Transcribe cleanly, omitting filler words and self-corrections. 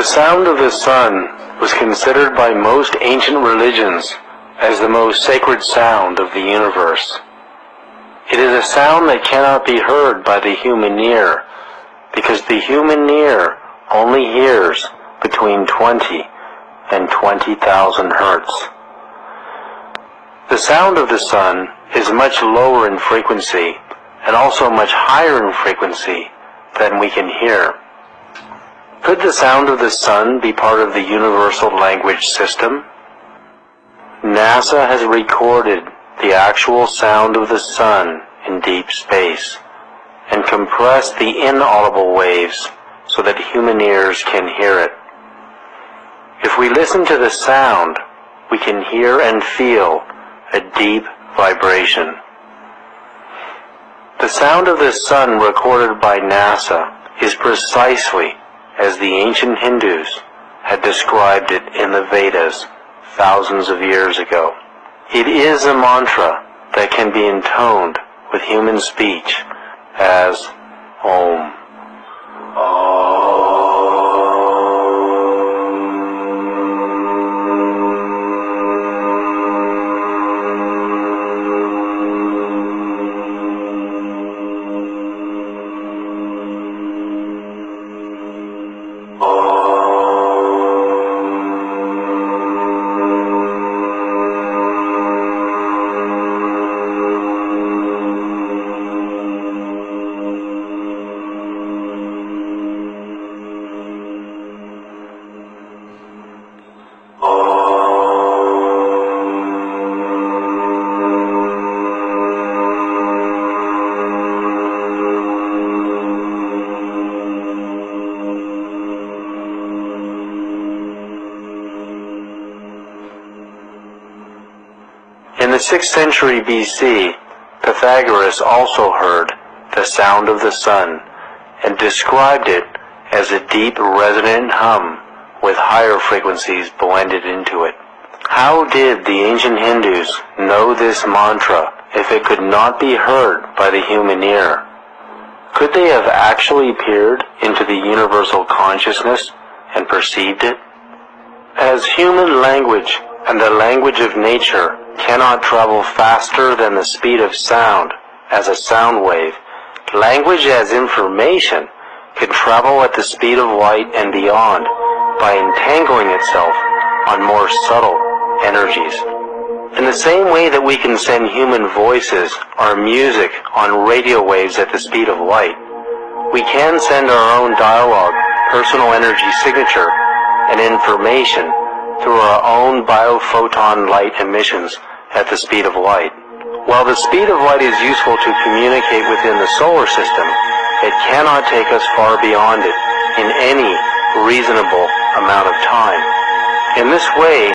The sound of the sun was considered by most ancient religions as the most sacred sound of the universe. It is a sound that cannot be heard by the human ear, because the human ear only hears between 20 and 20,000 hertz. The sound of the sun is much lower in frequency and also much higher in frequency than we can hear. Could the sound of the sun be part of the universal language system? NASA has recorded the actual sound of the sun in deep space and compressed the inaudible waves so that human ears can hear it. If we listen to the sound, we can hear and feel a deep vibration. The sound of the sun recorded by NASA is precisely as the ancient Hindus had described it in the Vedas thousands of years ago. It is a mantra that can be intoned with human speech as Om. In the 6th century BC, Pythagoras also heard the sound of the sun and described it as a deep resonant hum with higher frequencies blended into it. How did the ancient Hindus know this mantra if it could not be heard by the human ear? Could they have actually peered into the universal consciousness and perceived it? As human language and the language of nature cannot travel faster than the speed of sound as a sound wave, language as information can travel at the speed of light and beyond by entangling itself on more subtle energies. In the same way that we can send human voices or music on radio waves at the speed of light, we can send our own dialogue, personal energy signature, and information through our own biophoton light emissions at the speed of light. While the speed of light is useful to communicate within the solar system, it cannot take us far beyond it in any reasonable amount of time. In this way,